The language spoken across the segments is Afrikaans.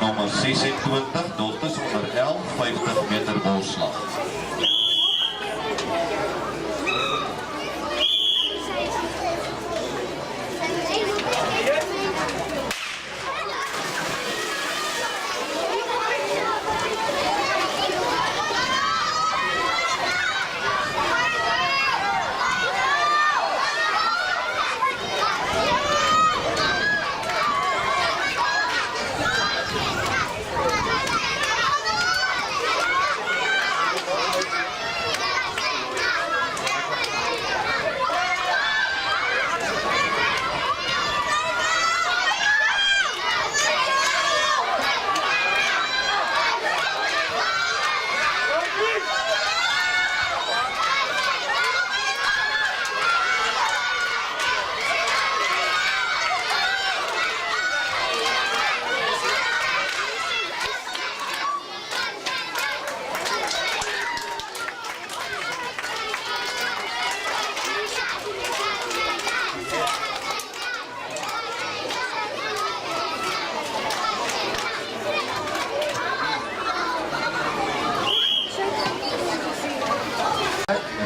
nommer 26, dochters onder 11, 50 meter borsslag.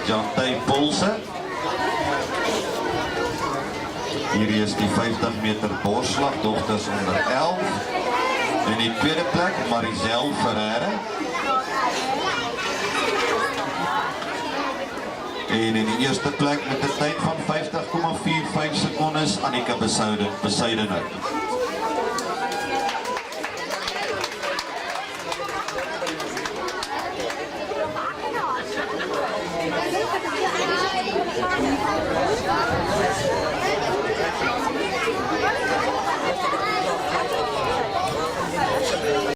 Jantay Polse. Hier is die 50 meter borsslag, dochters onder 11. In die tweede plek Marizel Ferreira. En in die eerste plek met 'n tyd van 50,45 sekondes Annika Besuidenhout.